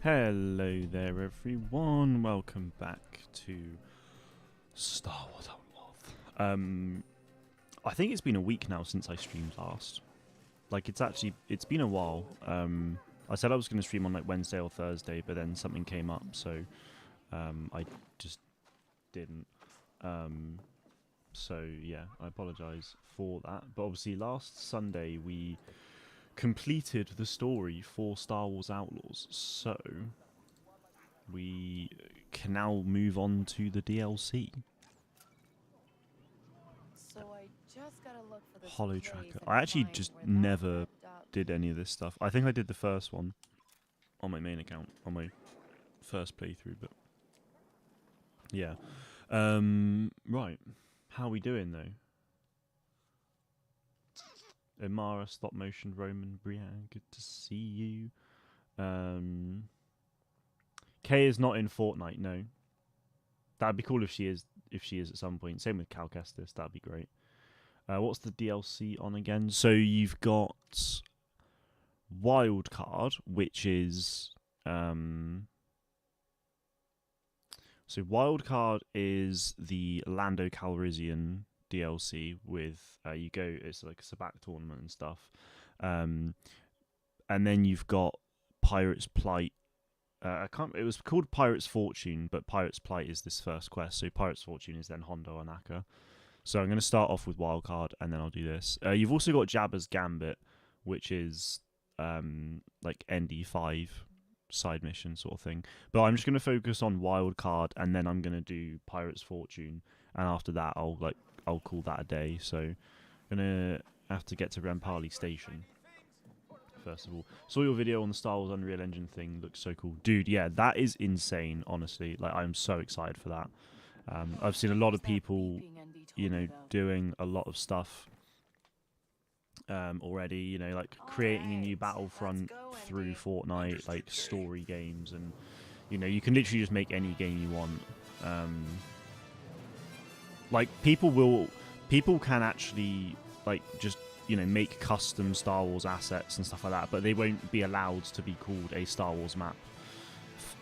Hello there, everyone. Welcome back to Star Wars Outlaws. I think it's been a week now since I streamed last. Like, it's been a while. I said I was going to stream on like Wednesday or Thursday, but then something came up, so I just didn't. So yeah, I apologise for that. But obviously, last Sunday we completed the story for Star Wars Outlaws, so we can now move on to the DLC. So I just gotta look for this Holo place Tracker. and I actually find just where that never wrapped up. did any of this stuff. I think I did the first one on my main account, on my first playthrough, but yeah. Right. How are we doing, though? Imara, stop motion, Roman, Brienne, good to see you. Kay is not in Fortnite, no. That'd be cool if she is at some point. Same with Cal Kestis, that'd be great. What's the DLC on again? So you've got Wildcard, which is so Wildcard is the Lando Calrissian DLC with it's like a Sabacc tournament and stuff, and then you've got Pirate's Plight. It was called Pirate's Fortune, but Pirate's Plight is this first quest. So Pirate's Fortune is then Hondo and Akka. So I'm going to start off with Wildcard, and then I'll do this. You've also got Jabba's Gambit, which is like ND5 side mission sort of thing. But I'm just going to focus on Wildcard, and then I'm going to do Pirate's Fortune, and after that I'll call that a day. So I'm going to have to get to Rampali Station. First of all, saw your video on the Star Wars Unreal Engine thing. Looks so cool, dude. Yeah, that is insane. Honestly, like I'm so excited for that. I've seen a lot of people, doing a lot of stuff already. Like creating a new Battlefront through Fortnite, like story games, and you can literally just make any game you want. Like people can actually like just make custom Star Wars assets and stuff like that, but they won't be allowed to be called a Star Wars map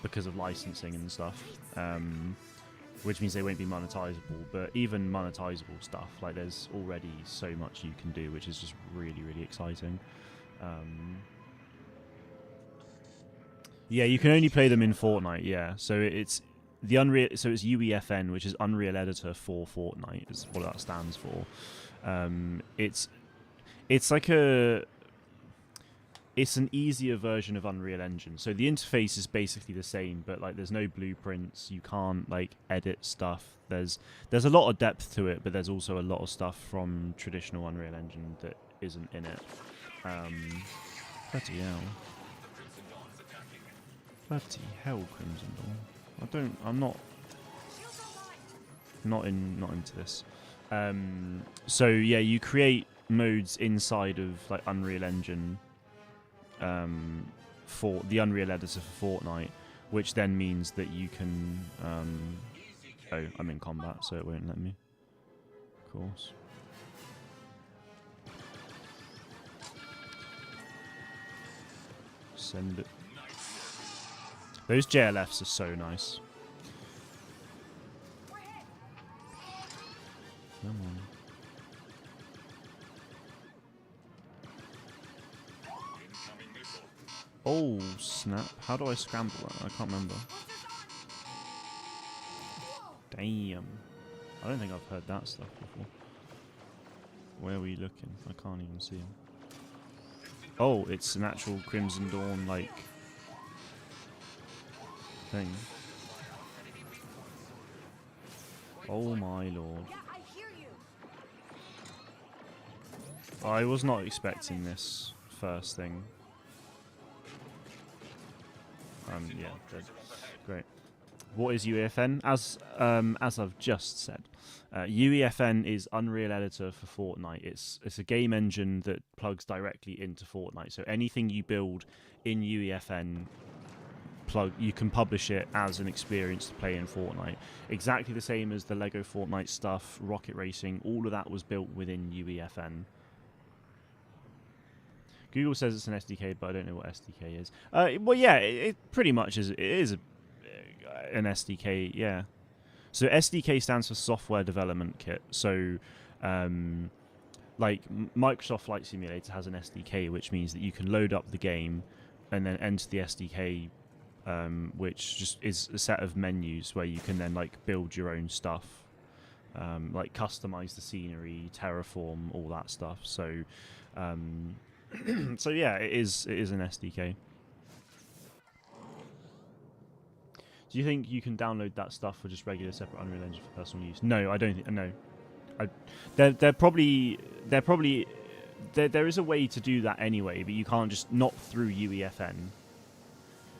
because of licensing and stuff, which means they won't be monetizable. But even monetizable stuff, like there's already so much you can do, which is just really, really exciting. Yeah, you can only play them in Fortnite. Yeah, so it's the Unreal. So it's UEFN, which is Unreal Editor for Fortnite, is what that stands for. It's like it's an easier version of Unreal Engine. So the interface is basically the same, but like there's no blueprints. You can't like edit stuff. There's a lot of depth to it, but there's also a lot of stuff from traditional Unreal Engine that isn't in it. Bloody hell. Bloody hell, Crimson Dawn. I'm not into this. So yeah, you create modes inside of like Unreal Engine for the Unreal Editor for Fortnite, which then means that you can oh, I'm in combat, so it won't let me, of course. Send it. Those JLFs are so nice. Come on. Oh, snap. How do I scramble that? I can't remember. Damn. I don't think I've heard that stuff before. Where are we looking? I can't even see him. Oh, it's an actual Crimson Dawn, like, thing. Oh my lord. I was not expecting this first thing. Yeah, great. What is UEFN? As I've just said, UEFN is Unreal Editor for Fortnite. It's a game engine that plugs directly into Fortnite. So anything you build in UEFN, you can publish it as an experience to play in Fortnite. Exactly the same as the Lego Fortnite stuff, Rocket Racing. All of that was built within UEFN. Google says it's an SDK, but I don't know what SDK is. Well, yeah, it pretty much is. It is an SDK, yeah. So SDK stands for Software Development Kit. So, like Microsoft Flight Simulator has an SDK, which means that you can load up the game and then enter the SDK, which just is a set of menus where you can then like build your own stuff, like customize the scenery, terraform, all that stuff. So, so yeah, it is an SDK. Do you think you can download that stuff for just regular separate Unreal Engine for personal use? No, I don't think. No, there probably there is a way to do that anyway, but you can't just not through UEFN.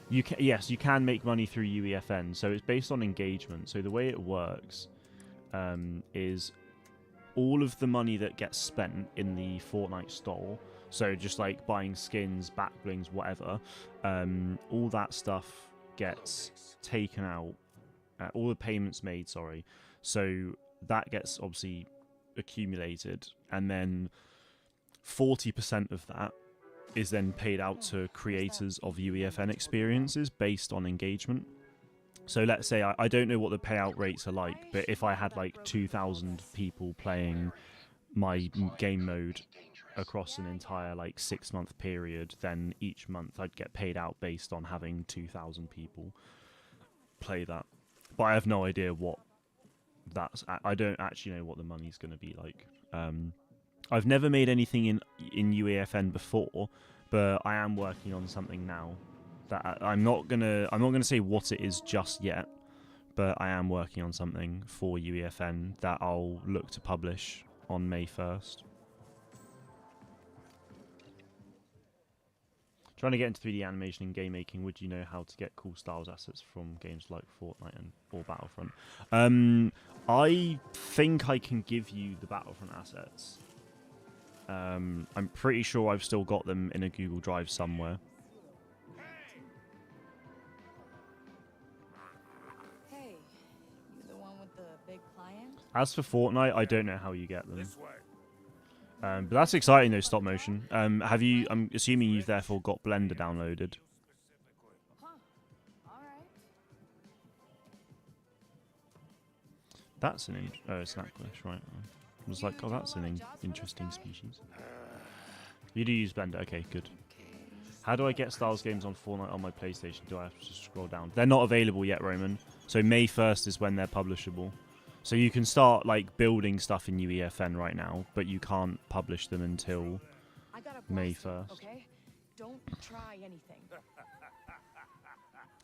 You can, yes, you can make money through UEFN. So it's based on engagement. So the way it works is all of the money that gets spent in the Fortnite store. So just like buying skins, back blings, whatever, all that stuff gets taken out. All the payments made, sorry. So that gets obviously accumulated, and then 40% of that is then paid out to creators of UEFN experiences based on engagement. So let's say, I don't know what the payout rates are like, but if I had like 2,000 people playing my game mode across an entire like 6-month period, then each month I'd get paid out based on having 2,000 people play that. But I have no idea what I don't actually know what the money's going to be like. I've never made anything in UEFN before, but I am working on something now that I'm not gonna say what it is just yet, but I am working on something for UEFN that I'll look to publish on May 1st. Trying to get into 3D animation and game making, would you know how to get cool styles assets from games like Fortnite or Battlefront? I think I can give you the Battlefront assets. I'm pretty sure I've still got them in a Google Drive somewhere. Hey, you the one with the big client? As for Fortnite, I don't know how you get them. But that's exciting though, stop motion. I'm assuming you've therefore got Blender downloaded. Huh. Alright. That's an it's an Aqualish, right? I was like, oh, that's an interesting species. You do use Blender, okay, good. How do I get Styles games on Fortnite on my PlayStation? Do I have to scroll down? They're not available yet, Roman. So May 1st is when they're publishable. So you can start like building stuff in UEFN right now, but you can't publish them until May 1st. Okay? Don't try anything.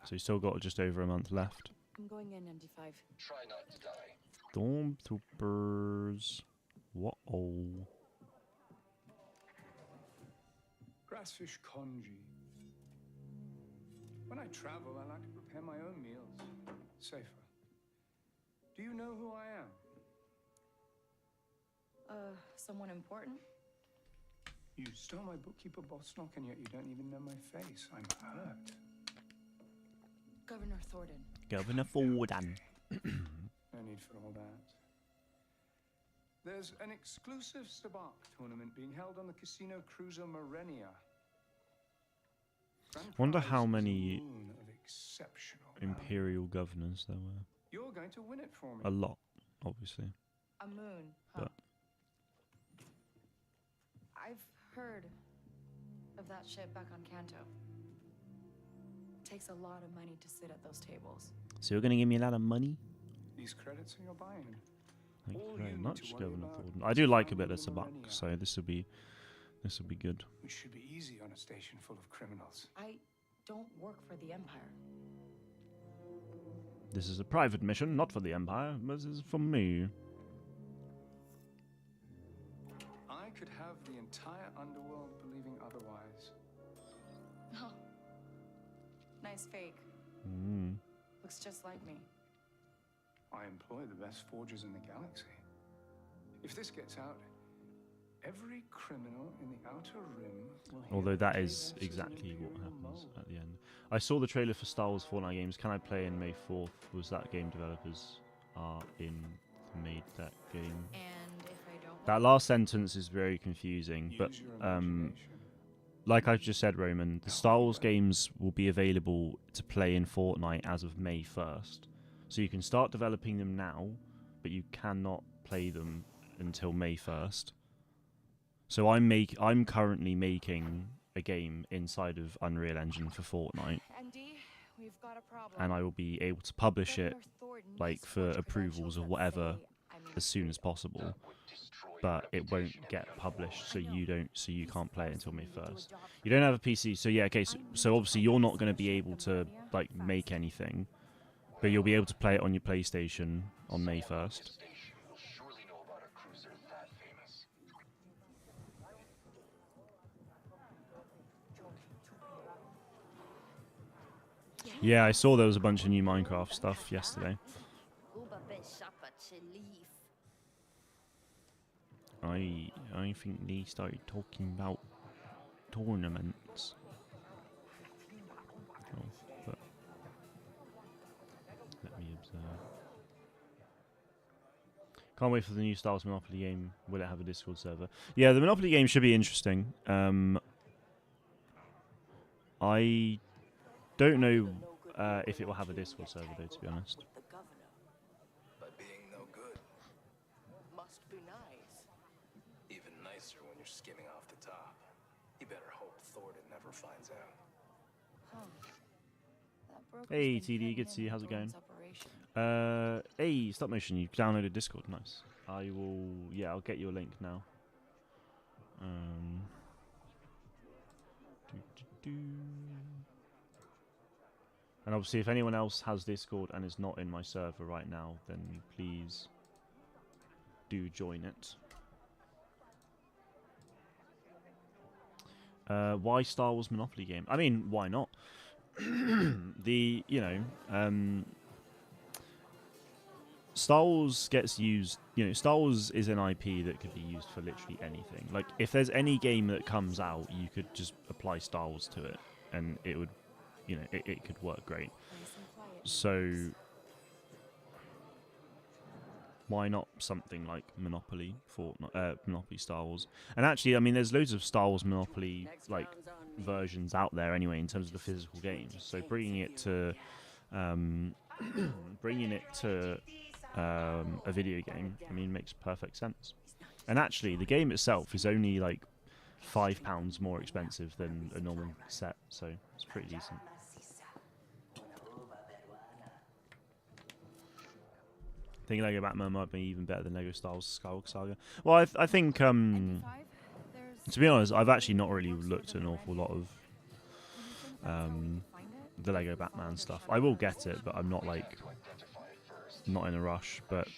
So you still got just over a month left. I'm going in, MD5. Try not to die. Stormtroopers. What-oh. Grassfish congee. When I travel, I like to prepare my own meals. Safer. Do you know who I am? Someone important? You stole my bookkeeper Bosnock, and yet you don't even know my face. I'm hurt. Governor Thornton. Governor Thornton. No need for all that. There's an exclusive Sabak tournament being held on the Casino Cruiser Morenia. Wonder how many exceptional Imperial governors there were. You're going to win it for me. A lot, obviously. A moon, huh? But I've heard of that ship back on Kanto. Takes a lot of money to sit at those tables. so you're gonna give me a lot of money? These credits are your buying. Thank you All very you need much, to worry Governor about Thornton. I is do like a bit finding of Sabak, Millennia. so this will be good. It should be easy on a station full of criminals. I don't work for the Empire. This is a private mission, not for the Empire. This is for me. I could have the entire underworld believing otherwise. Oh. Nice fake. Mm. Looks just like me. I employ the best forgers in the galaxy. If this gets out, every criminal in the Outer Rim will hear Although that the is cadence of an exactly what Imperial happens mold. at the end. I saw the trailer for Star Wars Fortnite games. Can I play in May 4th? Was that game developers are made that game? And if I don't That last sentence is very confusing, but Use your imagination. like I just said, Roman, the Star Wars games will be available to play in Fortnite as of May 1st. So you can start developing them now, but you cannot play them until May 1st. So I'm currently making a game inside of Unreal Engine for Fortnite, Andy, we've got a problem. and I will be able to publish it Governor Thornton like needs for forged approvals or credentials that whatever say I'm as soon as included. possible. But it won't get published, so you can't play it until May 1st. You don't have a PC, so yeah, okay. So obviously you're not going to be able to like make anything, but you'll be able to play it on your PlayStation on May 1st. Yeah, I saw there was a bunch of new Minecraft stuff yesterday. I think they started talking about tournaments. Oh, but let me observe. Can't wait for the new Star Wars Monopoly game. Will it have a Discord server? Yeah, the Monopoly game should be interesting. I don't know if it will have a Discord server though, to be honest. By being no good. Must be nice. Even nicer when you're skimming off the top. You better hope Thornton never finds out. Hey TD, good to see you. How's it going? Hey, stop motion. You downloaded Discord. Nice. I will. Yeah, I'll get you a link now. And obviously, if anyone else has Discord and is not in my server right now, then please do join it. Why Star Wars Monopoly game? I mean, why not? Star Wars gets used. Star Wars is an IP that could be used for literally anything. Like, if there's any game that comes out, you could just apply Star Wars to it, and it would, it could work great. So why not something like Monopoly for Monopoly Star Wars? And actually, I mean, there's loads of Star Wars Monopoly like versions out there anyway in terms of the physical games. So bringing it to a video game, I mean, makes perfect sense. And actually, the game itself is only like £5 more expensive than a normal set, so it's pretty decent. I think Lego Batman might be even better than Lego Star Wars Skywalker Saga. Well, I think, to be honest, I've actually not really looked at an awful lot of the Lego Batman stuff. I will get it, but I'm not not in a rush. But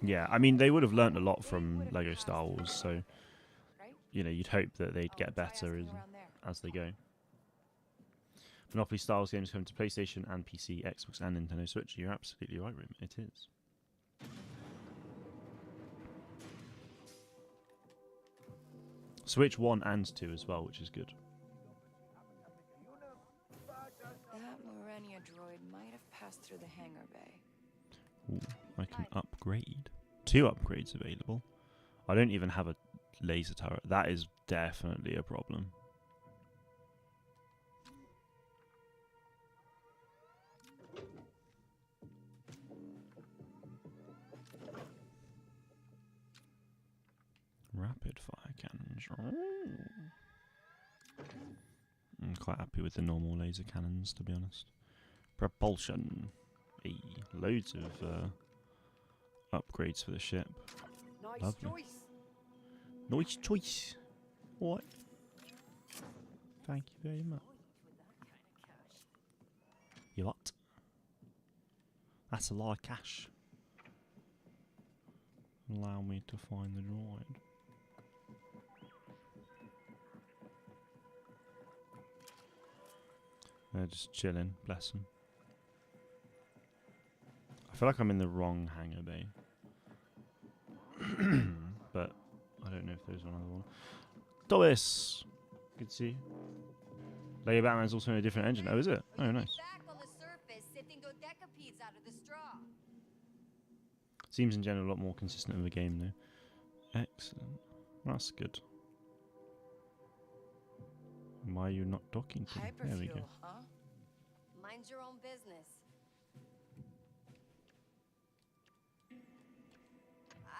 yeah, I mean, they would have learnt a lot from Lego Star Wars, so you'd hope that they'd get better as they go. Monopoly Star Wars games come to PlayStation and PC, Xbox and Nintendo Switch. You're absolutely right, Rim. It is. Switch 1 and 2 as well, which is good. That Morenia droid might have passed through the hangar bay. Ooh, I can upgrade. 2 upgrades available. I don't even have a laser turret. That is definitely a problem. Rapid fire cannons. I'm quite happy with the normal laser cannons, to be honest. Propulsion. Hey, loads of upgrades for the ship. Nice Lovely. choice. Nice choice. What? Thank you very much. You what? That's a lot of cash. Allow me to find the droid. They're just chilling, bless them. I feel like I'm in the wrong hangar bay. But I don't know if there's another one. Doris! Good to see you. Lego Batman's also in a different engine. Oh, is it? Oh, nice. Seems in general a lot more consistent with the game, though. Excellent. That's good. Why are you not talking to me? There we go. Hyperfuel, huh? Mind your own business.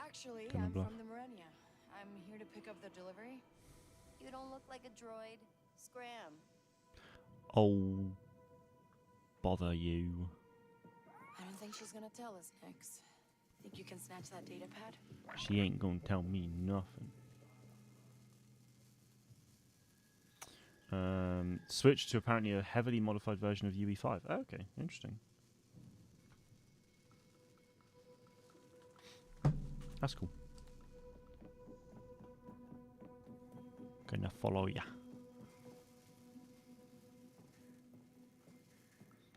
Actually, Gonna I'm bluff. from the Morenia. I'm here to pick up the delivery. You don't look like a droid. Scram. Oh, bother you. I don't think she's gonna tell us, Nix. Think you can snatch that data pad? She ain't gonna tell me nothing. Switch to apparently a heavily modified version of UE5. Oh, okay, interesting. That's cool. Gonna follow ya.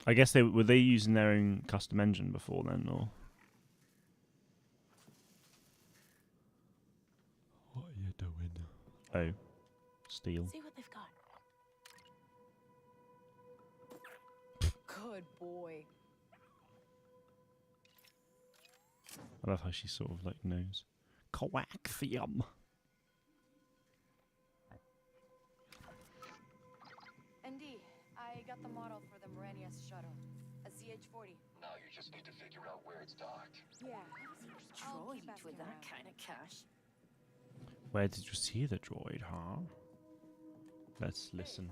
I guess were they using their own custom engine before then, or? What are you doing? Oh, steel. See what they've got. Good boy. I love how she sort of like knows. Coaxium. ND, I got the model for the Morenia's shuttle. A CH-40. Now you just need to figure out where it's docked. Yeah. I'll Droid keep asking with that around. kind of cash. Where did you see the droid, huh? Let's listen.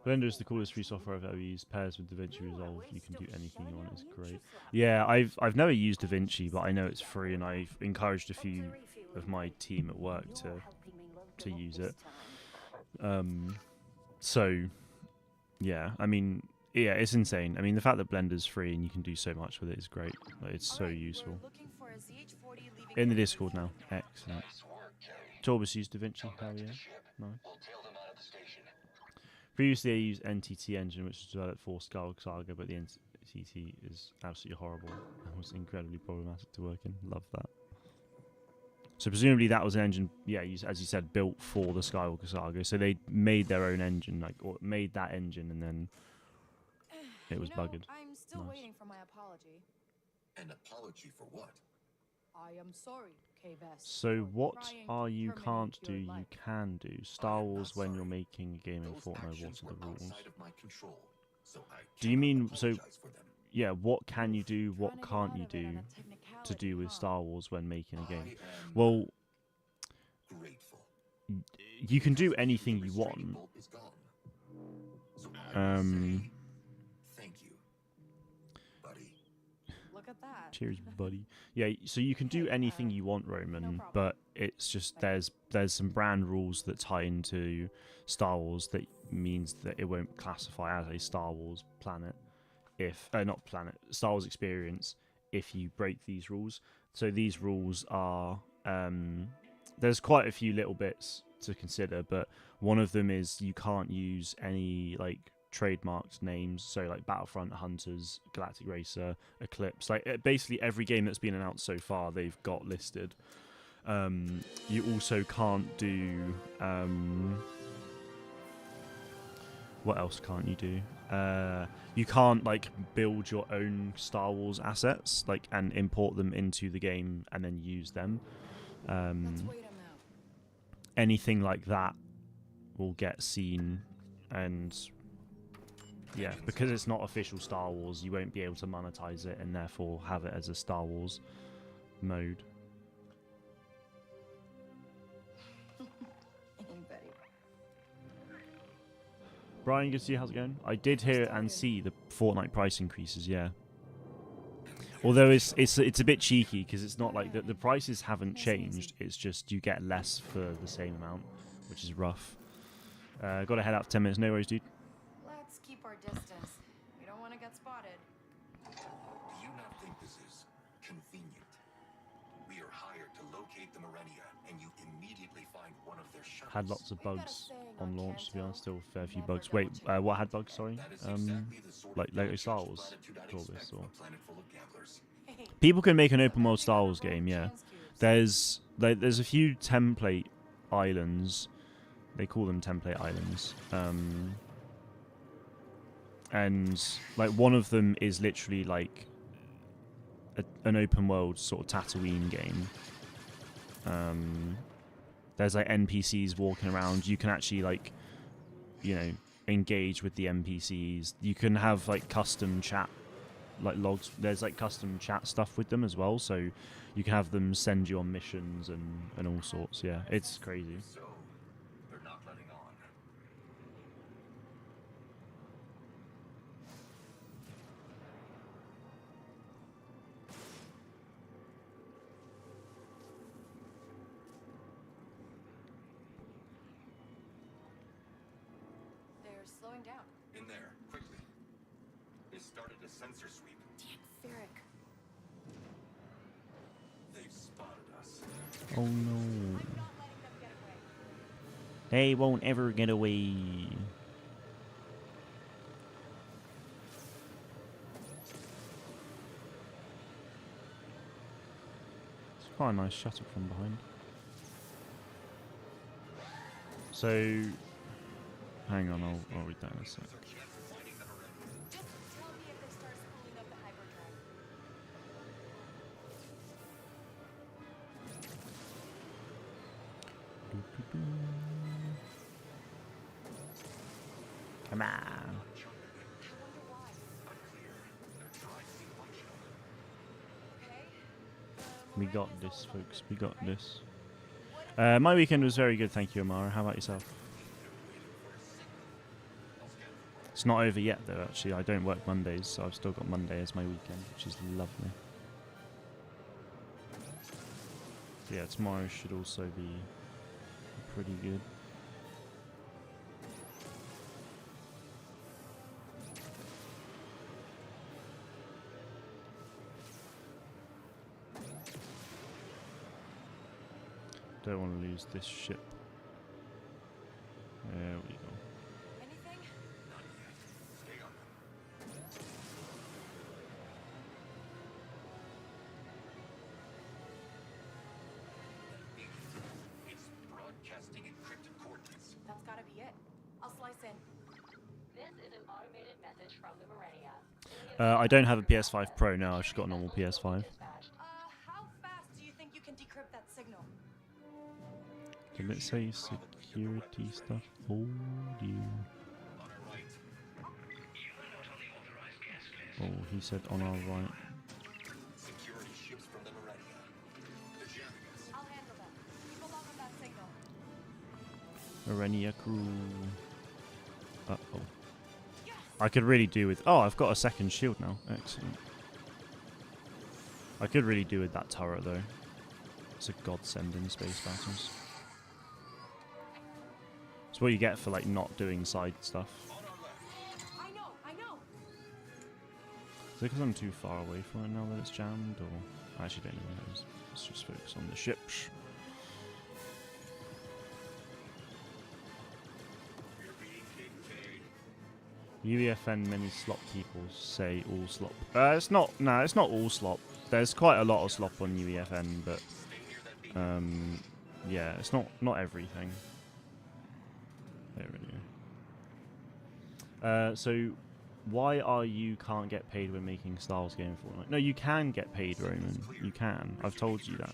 Blender is the coolest free software I've ever used. Pairs with DaVinci Resolve, you can do anything you want. It's great. Yeah, I've never used DaVinci, but I know it's free, and I've encouraged a few of my team at work to use it. So yeah, I mean, yeah, it's insane. I mean, the fact that Blender's free and you can do so much with it is great. Like, it's so Alright, useful. we're looking for a CH-40 leaving In the delivery Discord now. for- Excellent. Nice work, Kay. Torbus used DaVinci. Come Hell back to yeah. the ship. Nice. We'll tail them out of the station. Previously, I used NTT Engine, which was developed for Skywalker Saga, but the NTT is absolutely horrible and was incredibly problematic to work in. Love that. So presumably that was an engine, yeah, as you said, built for the Skywalker Saga. So they made their own engine, like, or made that engine, and then it was You know, buggered. I'm still Nice. waiting for my apology. An apology for what? I am sorry, K-Vest. So for what trying are to you terminate can't do, your you life. can do? Star I am Wars not when you're sorry. making a game in Those Fortnite, what actions are were the rules? outside of my control, so I Do you cannot mean, so, apologize for them. yeah, what can you do, Trying what to get can't out you of it on do a to technicality, do with huh? Star Wars when making a I game? am Well, grateful. you can do Because of anything the you restraining want. bolt is gone. So I will say thank you, buddy. Look at that. Cheers, buddy. Yeah, so you can do Hey, anything you want, Roman, problem. but it's just there's some brand rules that tie into Star Wars that means that it won't classify as a Star Wars planet if not planet Star Wars experience if you break these rules. So these rules are there's quite a few little bits to consider, but one of them is you can't use any like trademarked names, so like Battlefront, Hunters, Galactic Racer, Eclipse, like basically every game that's been announced so far they've got listed. You also can't do what else can't you do? You can't like build your own Star Wars assets like and import them into the game and then use them. Let's wait him out. Anything like that will get seen, and yeah, because it's not official Star Wars, you won't be able to monetize it and therefore have it as a Star Wars mode. Betty. Brian, good to see you. How's it going? I did hear and see the Fortnite price increases. Yeah. Although it's a bit cheeky because it's not like the prices haven't changed. It's just you get less for the same amount, which is rough. Got to head out for 10 minutes. No worries, dude. Let's keep our distance. We don't want to get spotted. Do you not think this is convenient? We are hired to locate the Morenia, and you immediately find one of their shuttles. Had lots of We've got a bugs saying on on launch, to be Canto, honest. Still a fair few never bugs. Wait, double-check. what had bugs? Sorry. That is exactly the sort of Like Lego damage Star the Wars. planet do not Call this, expect from or a planet full of gamblers. Hey, people can make an open I world think Star I Wars got game. rogue Yeah. chance cubes. There's a few template islands. They call them template islands. And like one of them is literally like an open world sort of Tatooine game. There's like NPCs walking around. You can actually like, you know, engage with the NPCs. You can have like custom chat, like logs. There's like custom chat stuff with them as well. So you can have them send you on missions and all sorts. Yeah, it's crazy. So, they're not letting on. They're slowing down. In there, quickly. They started a sensor sweep. Damn, Ferric. They've spotted us. Oh no. I'm not letting them get away. They won't ever get away. It's quite a nice shuttle from behind. So, hang on, I'll read that in a sec. Just tell me if they start spooling up the hyperdrive. Come on. I wonder why. Okay. We got this, folks. We got this. My weekend was very good, thank you, Amara. How about yourself? It's not over yet, though, actually. I don't work Mondays, so I've still got Monday as my weekend, which is lovely. So yeah, tomorrow should also be pretty good. Don't want to lose this ship. There we go. Anything? Not yet. Stay on them. It's broadcasting encrypted coordinates. That's gotta be it. I'll slice in. This is an automated message from the Marenia. I don't have a PS5 Pro now. I've just got a normal PS5. How fast do you think you can decrypt that signal? Did it say security stuff? Oh dear. On our right. Oh, he said on our right. Security ships from the Marenia. They're jamming us. I'll handle that. Keep along on that signal. Arenia crew. Uh-oh. Yes! I could really do with... Oh, I've got a second shield now. Excellent. I could really do with that turret, though. It's a godsend in space battles. It's what you get for, like, not doing side stuff. On our left. I know! Is it because I'm too far away from it now that it's jammed, or... I actually don't know. Let's just focus on the ships. UEFN many slop people say all slop. It's not. No, it's not all slop. There's quite a lot of slop on UEFN, but yeah, it's not everything. There we go. So, why are you can't get paid when making Styles game Fortnite? No, you can get paid, Roman. You can. I've told you that.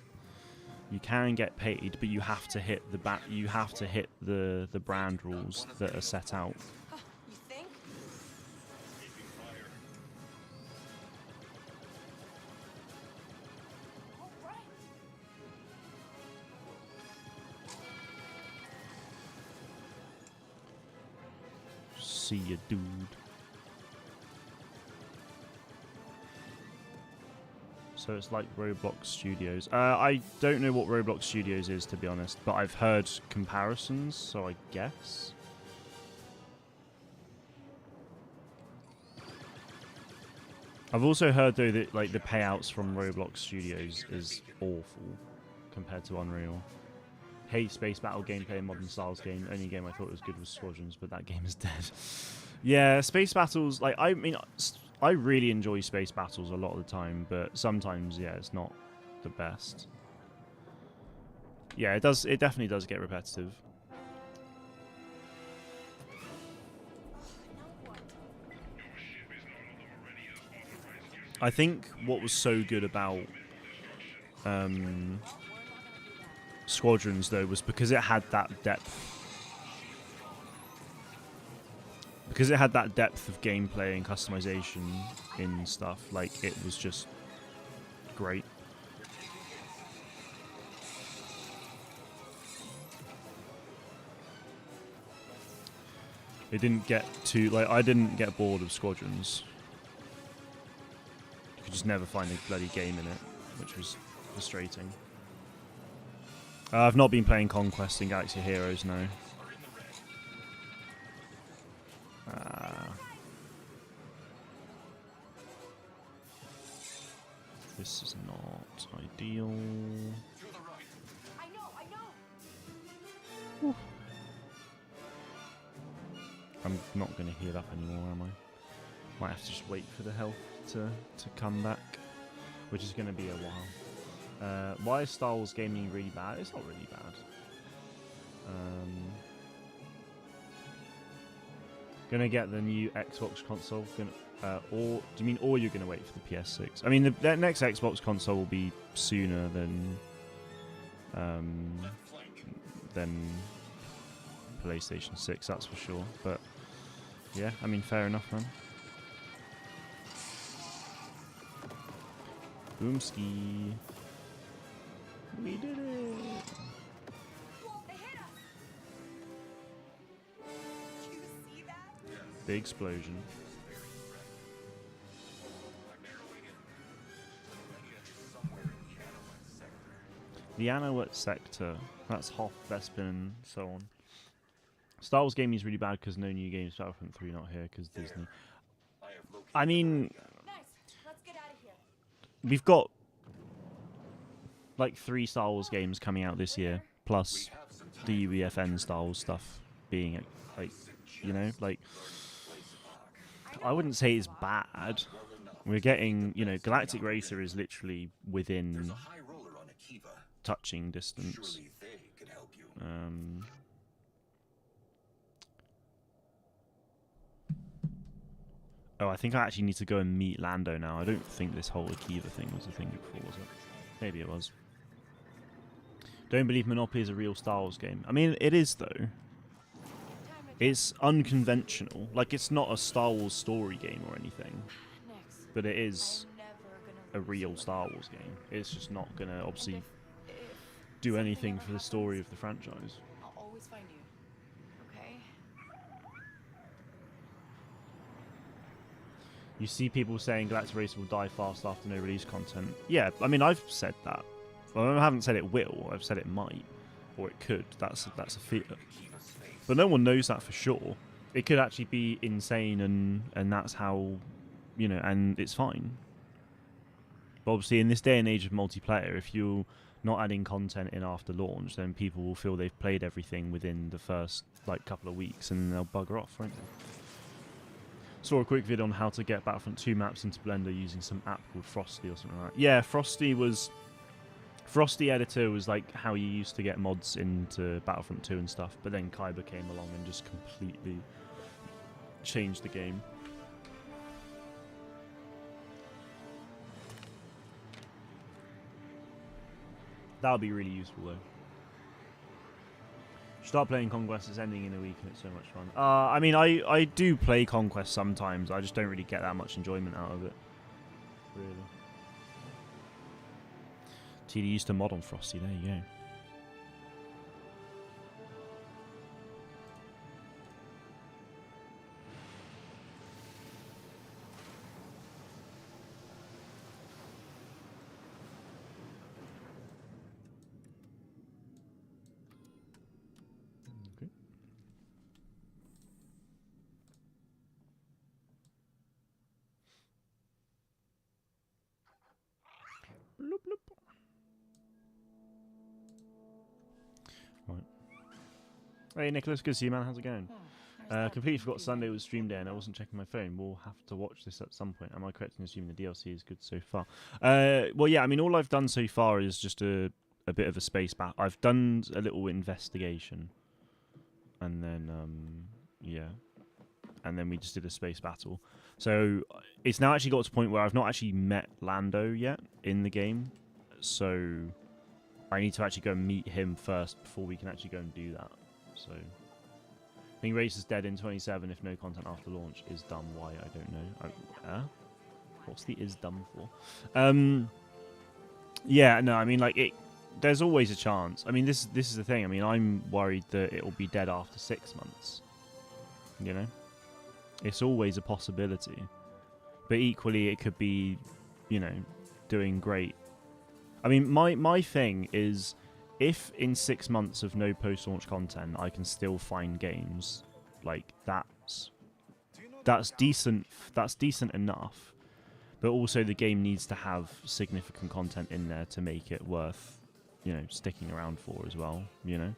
You can get paid, but you have to hit the You have to hit the brand rules that are set out. You think? All right. See ya, dude. So it's like Roblox Studios. I don't know what Roblox Studios is, to be honest, but I've heard comparisons, so I guess. I've also heard, though, that like the payouts from Roblox Studios is awful compared to Unreal. Hate space battle gameplay in modern styles game. Only game I thought was good was Squadrons, but that game is dead. Yeah, space battles, like, I mean, I really enjoy space battles a lot of the time, but sometimes, yeah, it's not the best. Yeah, it definitely does get repetitive. I think what was so good about Squadrons though was because it had that depth. Because it had that depth of gameplay and customization in stuff, like it was just great. It didn't get too like I didn't get bored of Squadrons. You could just never find a bloody game in it, which was frustrating. I've not been playing Conquest and Galaxy Heroes now. This is not ideal. I know. I'm not going to heal up anymore, am I? Might have to just wait for the health to come back, which is going to be a while. Why is Star Wars gaming really bad? It's not really bad. Gonna get the new Xbox console. Or do you mean or you're gonna wait for the PS6? I mean the next Xbox console will be sooner than PlayStation 6, that's for sure. But yeah, I mean fair enough, man. Boomski. We did it. Big explosion. The Anowat sector. That's Hoth, Vespin, and so on. Star Wars gaming is really bad because no new games. Battlefront 3 not here because Disney. I mean, Nice. Let's get out of here. we've got like 3 Star Wars games coming out this year, plus the UEFN Star Wars stuff being like, you know, like I wouldn't say it's bad. We're getting, you know, Galactic Racer is literally within touching distance. Oh, I think I actually need to go and meet Lando now. I don't think this whole Akiva thing was a thing before, was it? Maybe it was. Don't believe Monopoly is a real Star Wars game. I mean, it is, though. It's unconventional. Like, it's not a Star Wars story game or anything. But it is a real Star Wars game. It's just not going to, obviously, do anything for the story of the franchise. I'll always find you. Okay? You see people saying Galactic Racer will die fast after no release content. Yeah, I mean, I've said that. Well, I haven't said it will. I've said it might. Or it could. That's a fear. But no one knows that for sure. It could actually be insane and that's how, you know, and it's fine. But obviously, in this day and age of multiplayer, if you're not adding content in after launch, then people will feel they've played everything within the first, like, couple of weeks and they'll bugger off, won't they? Saw a quick video on how to get Battlefront 2 maps into Blender using some app called Frosty or something like that. Yeah, Frosty Editor was like how you used to get mods into Battlefront 2 and stuff, but then Kyber came along and just completely changed the game. That would be really useful though. Start playing Conquest, it's ending in a week and it's so much fun. I mean, I do play Conquest sometimes, I just don't really get that much enjoyment out of it. Really. TD used to mod on Frosty, there you go. Okay. Bloop, bloop. Right. Hey Nicholas, good to see you, man. How's it going? Completely forgot Sunday was stream day and I wasn't checking my phone. We'll have to watch this at some point. Am I correct in assuming the DLC is good so far? Well, yeah, I mean, all I've done so far is just a bit of a space battle. I've done a little investigation. And then, yeah. And then we just did a space battle. So it's now actually got to a point where I've not actually met Lando yet in the game. So I need to actually go and meet him first before we can actually go and do that. So, I think Race is dead in 27 if no content after launch is done. Why? I don't know. What's the is done for? Yeah, no, I mean, like, there's always a chance. I mean, this is the thing. I mean, I'm worried that it will be dead after 6 months. You know? It's always a possibility. But equally, it could be, you know, doing great. I mean, my thing is, if in 6 months of no post-launch content, I can still find games, like, that's decent. That's decent enough. But also, the game needs to have significant content in there to make it worth, you know, sticking around for as well. You know.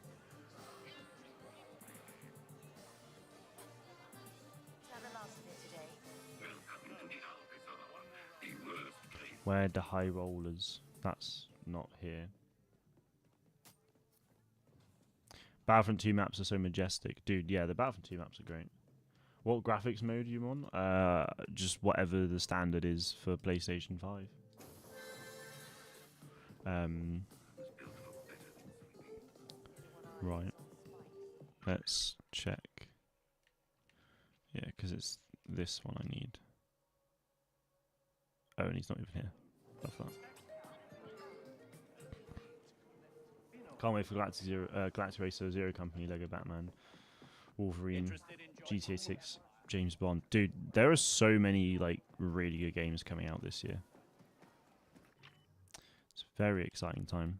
Where the high rollers? That's not here. Battlefront 2 maps are so majestic. Dude, yeah, the Battlefront 2 maps are great. What graphics mode are you on? Just whatever the standard is for PlayStation 5. Right. Let's check. Yeah, because it's this one I need. Oh, and he's not even here. Love that. Can't wait for Galactic Racer, Zero Company, Lego Batman, Wolverine, GTA 6, James Bond. Dude, there are so many like really good games coming out this year. It's a very exciting time.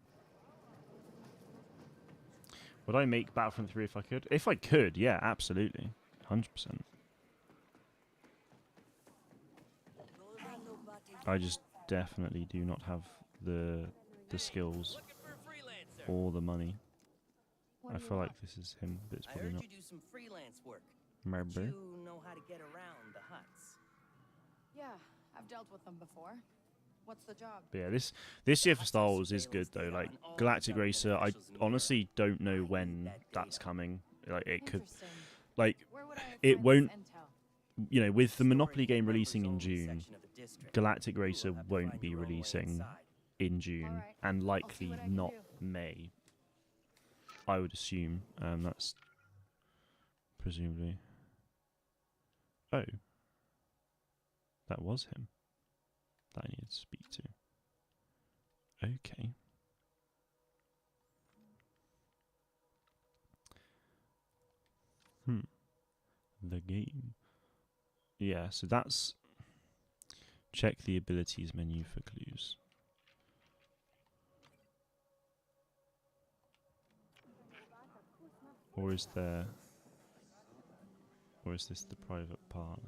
Would I make Battlefront 3 if I could? If I could, yeah, absolutely. 100%. I just definitely do not have the skills or the money. I feel like this is him, but it's probably not. You do some freelance work. Maybe. You know how to get around the huts. Yeah, I've dealt with them before. What's the job? But yeah, this year for Star Wars is good though. Like Galactic Racer, I honestly don't know when that's coming. Like it could, like it won't. You know, with the Monopoly game releasing in June, Galactic Racer won't be releasing in June, and likely not May. I would assume. That's presumably. Oh, that was him that I needed to speak to. Okay. The game. Yeah, so that's... Check the abilities menu for clues. Or is there... Or is this the private part?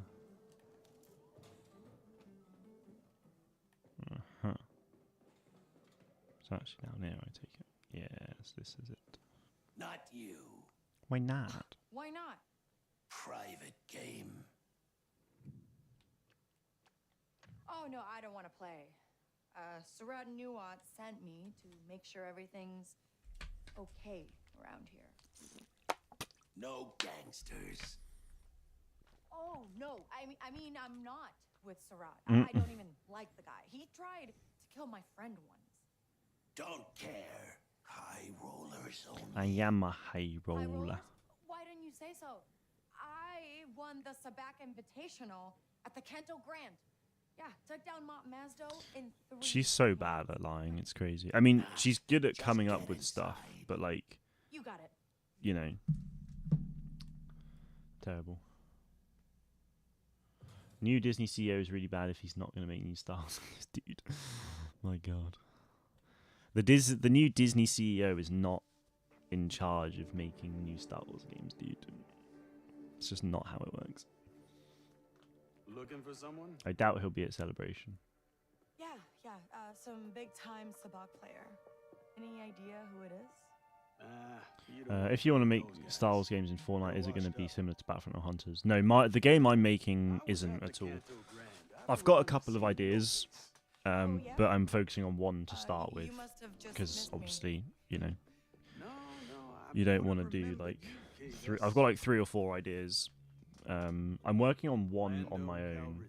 Uh-huh. It's actually down here, I take it. Yes, this is it. Not you. Why not? Why not? Private game. Oh, no, I don't want to play. Surratt Nuwat sent me to make sure everything's okay around here. No gangsters. Oh, no. I mean, I'm not with Surratt. I don't even like the guy. He tried to kill my friend once. Don't care. High rollers only. I am a high High roller. rollers? Why didn't you say so? I won the Sabak Invitational at the Kanto Grand. Yeah, took down Mont Mazdo in 3 She's so bad at lying, it's crazy. I mean, she's good at coming up with stuff, but like, You got it. you know, terrible. New Disney CEO is really bad if he's not going to make new Star Wars games, dude. My God. The new Disney CEO is not in charge of making new Star Wars games, dude. It's just not how it works. Looking for someone? I doubt he'll be at Celebration. Yeah, some big-time Sabak player. Any idea who it is? If you want to make Star Wars games in Fortnite, is it going to be similar to Battlefront or Hunters? No, the game I'm making isn't at all. I've got a couple of ideas, but I'm focusing on one to start with, because obviously, you know, you don't want to do like three. I've got like 3 or 4 ideas. I'm working on one on my own,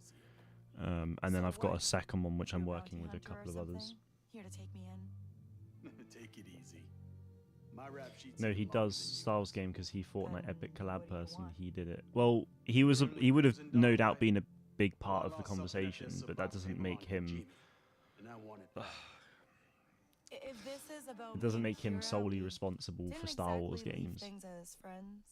and then I've got a second one which I'm working with a couple of others. Here to take me in. Take it easy. My rap sheet's No, he even longer does than Star Wars yours. game because he Fortnite Epic Then collab what do you person. want? He did it. Well, he would have no doubt been a big part of the conversation, but that doesn't make him. And I want it back. If this is about It doesn't me and make him Kira, solely we responsible didn't for Star Wars exactly leave games. things as friends.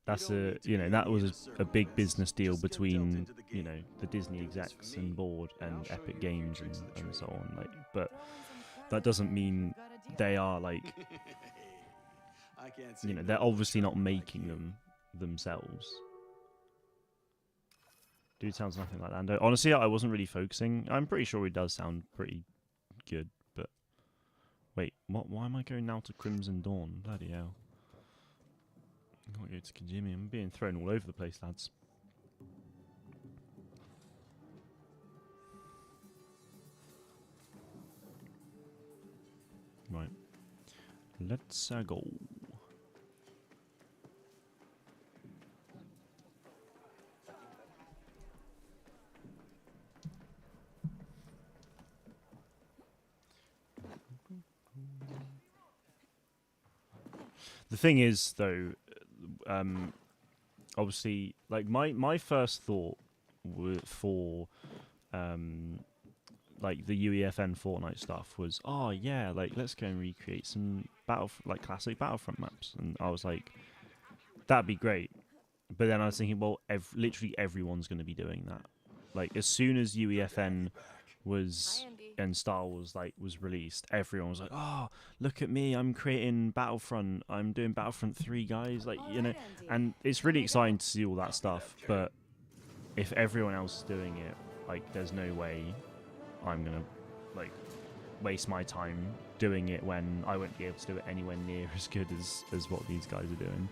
That's don't a need to be that was in a a circle, big Liz. business deal Just get dealt between into the game. the Disney Do this for execs me, and board and I'll and show Epic you a few Games tricks of the and so trade. on. Like, but Throw in some that credit doesn't and mean we've got a deal. they are like I can't say no they're to a obviously not trouble like making you. them themselves. Dude sounds nothing like Lando. Honestly, I wasn't really focusing. I'm pretty sure he does sound pretty good, but wait, what? Why am I going now to Crimson Dawn? Bloody hell! I can't go to Kajimi. I'm being thrown all over the place, lads. Right, let's go. The thing is, though, obviously, like my first thought for like the UEFN Fortnite stuff was, oh yeah, like let's go and recreate some classic Battlefront maps, and I was like, that'd be great. But then I was thinking, well, literally everyone's going to be doing that. Like as soon as UEFN was Hi, Andy. and Star Wars was released, everyone was like, oh, look at me, I'm creating Battlefront, I'm doing Battlefront 3, guys, like, you know. Alright, Andy. And it's Time really to go. exciting to see all that stuff, but if everyone else is doing it, like there's no way I'm gonna like waste my time doing it when I won't be able to do it anywhere near as good as what these guys are doing.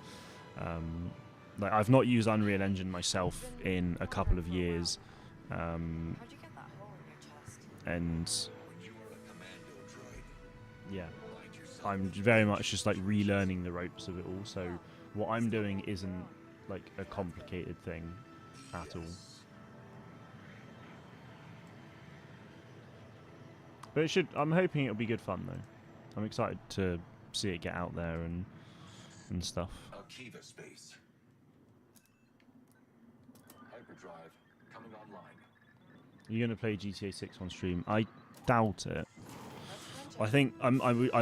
Like I've not used Unreal Engine myself in a couple of years, How'd you get that hole in your chest? and When you were a commando droid, yeah, mind yourself I'm very much just like relearning the ropes of it all. So what I'm doing isn't like a complicated thing at all. But it should. I'm hoping it'll be good fun though. I'm excited to see it get out there and stuff. Akiva space. Hyperdrive coming online. You're gonna play GTA 6 on stream? I doubt it. Let's I think I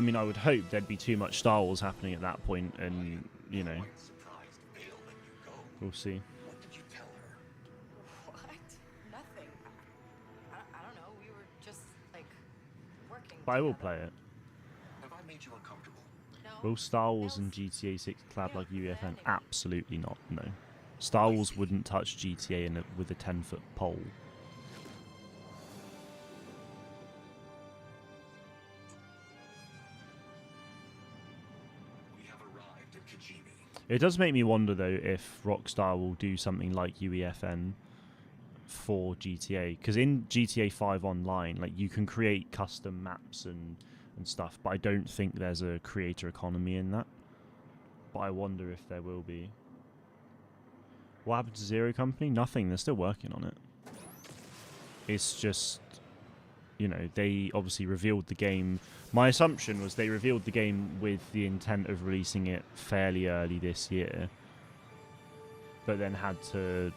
mean I would hope there'd be too much Star Wars happening at that point, and you know quite surprised Vale let you go. we'll see. What did you tell her? What? Nothing. I don't know. We were just like working. But I will together. play it. Have I made you uncomfortable? No. Will Star Wars and GTA 6 collab like UEFN? Absolutely not. No. Star Wars wouldn't touch GTA with a 10-foot pole. We have arrived at Kijimi. It does make me wonder though if Rockstar will do something like UEFN for GTA, because in GTA 5 Online, like you can create custom maps and stuff, but I don't think there's a creator economy in that. But I wonder if there will be. What happened to Zero Company? Nothing. They're still working on it. It's just, you know, they obviously revealed the game. My assumption was they revealed the game with the intent of releasing it fairly early this year, but then had to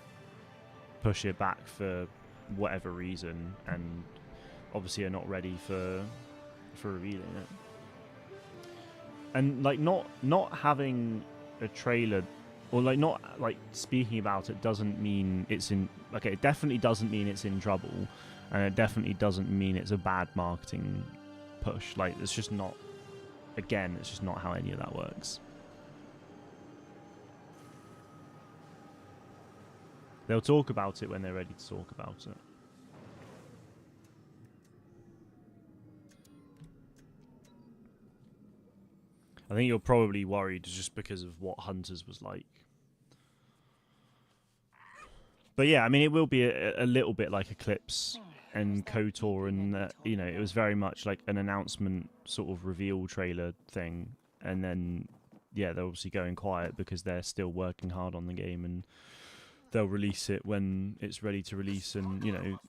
push it back for whatever reason, and obviously are not ready for revealing it. And like not having a trailer, or like not like speaking about it, doesn't mean it's in. Okay, it definitely doesn't mean it's in trouble, and it definitely doesn't mean it's a bad marketing push. Like it's just not. Again, it's just not how any of that works. They'll talk about it when they're ready to talk about it. I think you're probably worried just because of what Hunters was like. But yeah, I mean, it will be a little bit like Eclipse and KOTOR, and you know, it was very much like an announcement sort of reveal trailer thing, and then yeah, they're obviously going quiet because they're still working hard on the game, and they'll release it when it's ready to release. And you know,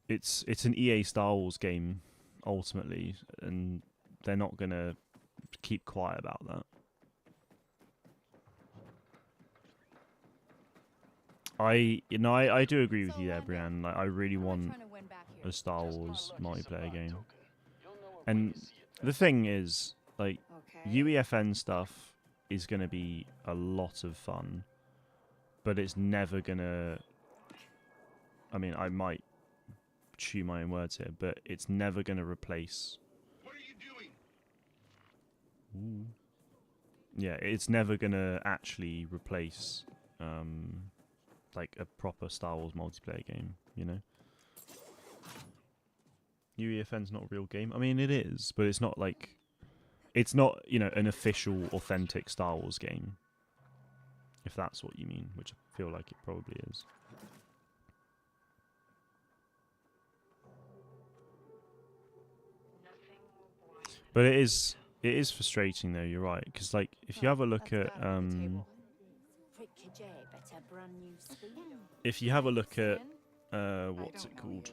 it's an EA Star Wars game ultimately, and they're not gonna keep quiet about that. I do agree with you there, Brienne. Like, I really want a Star Wars multiplayer game. And the thing is, like, UEFN stuff is going to be a lot of fun, but it's never going to... I mean, I might chew my own words here, but it's never going to replace... What are you doing? Ooh. Yeah, it's never going to actually replace... like a proper Star Wars multiplayer game, you know? UEFN's not a real game. I mean, it is, but it's not like... It's not, you know, an official, authentic Star Wars game. If that's what you mean, which I feel like it probably is. But it is frustrating though, you're right. Because, like, if you have a look at... if you have a look at... what's it called?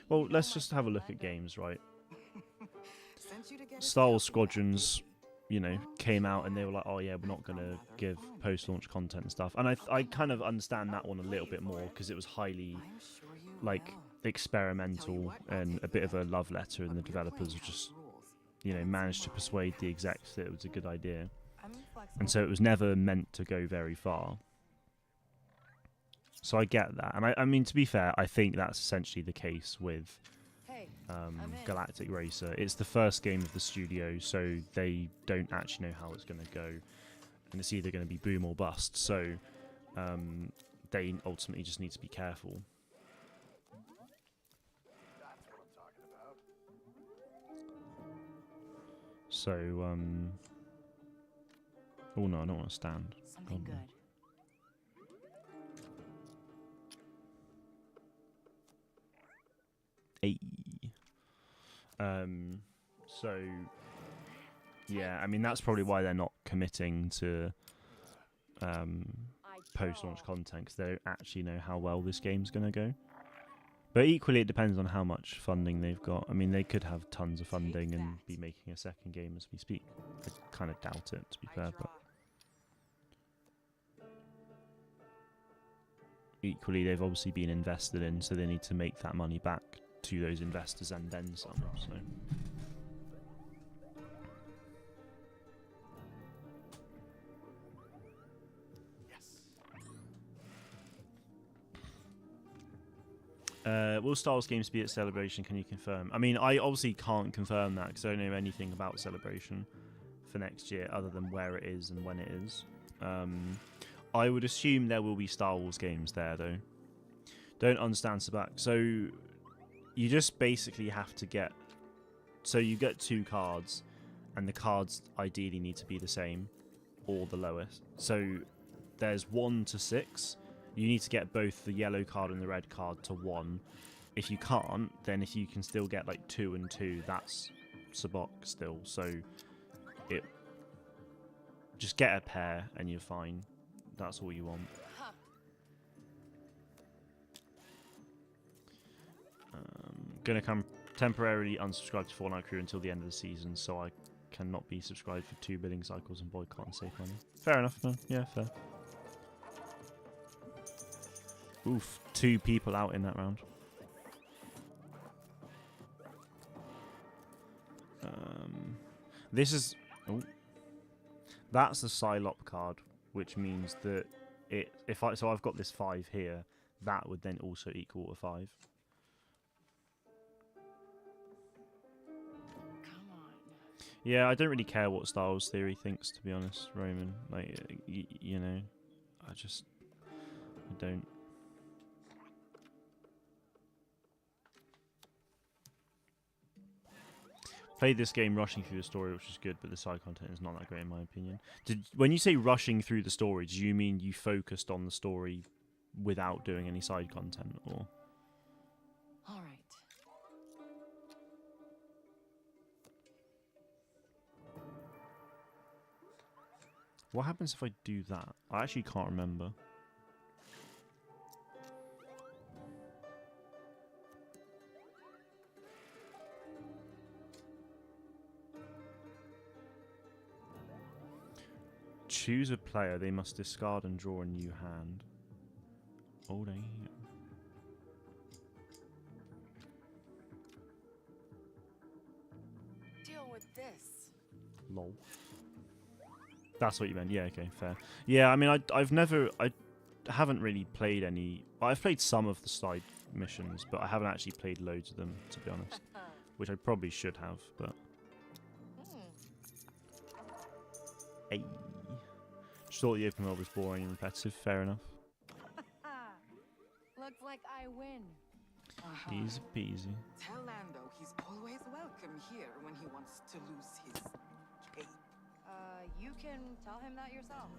Well, let's just have a look at games, right? Star Wars Squadrons, you know, came out and they were like, oh yeah, we're not going to give post-launch content and stuff. And I kind of understand that one a little bit more because it was highly, like, experimental and a bit of a love letter, and the developers just, you know, managed to persuade the execs that it was a good idea. And so it was never meant to go very far. So I get that. And I mean, to be fair, I think that's essentially the case with Galactic Racer. It's the first game of the studio, so they don't actually know how it's going to go. And it's either going to be boom or bust. So they ultimately just need to be careful. So, oh no, I don't want to stand. Something good. Hey. So, yeah, I mean, that's probably why they're not committing to post-launch content, because they don't actually know how well this game's going to go. But equally, it depends on how much funding they've got. I mean, they could have tons of funding and be making a second game as we speak. I kind of doubt it, to be fair, but... Equally, they've obviously been invested in, so they need to make that money back to those investors and then some, so... Will Star Wars games be at Celebration? Can you confirm? I mean, I obviously can't confirm that because I don't know anything about Celebration for next year other than where it is and when it is. I would assume there will be Star Wars games there, though. Don't understand, Sabak. So, you just basically have to get... So, you get 2 cards, and the cards ideally need to be the same, or the lowest. So, there's 1 to 6. You need to get both the yellow card and the red card to 1. If you can't, then if you can still get like 2 and 2, that's Sabak still. So it just get a pair and you're fine. That's all you want. Gonna come temporarily unsubscribe to Fortnite Crew until the end of the season, so I cannot be subscribed for 2 billing cycles and boycott and save money. Fair enough, man. Yeah, fair. Oof, 2 people out in that round. This is... Oh. That's the Psylop card, which means that so I've got this 5 here, that would then also equal to 5. Come on. Yeah, I don't really care what Star Wars Theory thinks, to be honest, Roman. Like, you know, I don't. Played this game rushing through the story, which is good, but the side content is not that great in my opinion. When you say rushing through the story, do you mean you focused on the story without doing any side content, or? All right. What happens if I do that? I actually can't remember. choose a player, they must discard and draw a new hand. Oh, damn. Deal with this. Lol. That's what you meant. Yeah, okay, fair. Yeah, I mean, I haven't really played any. Well, I've played some of the side missions, but I haven't actually played loads of them, to be honest. Which I probably should have, but. Hey. Just thought the open world was boring and repetitive. Fair enough. Looks like I win. Easy peasy. Tell Lando he's always welcome here when he wants to lose his cape. You can tell him that yourself.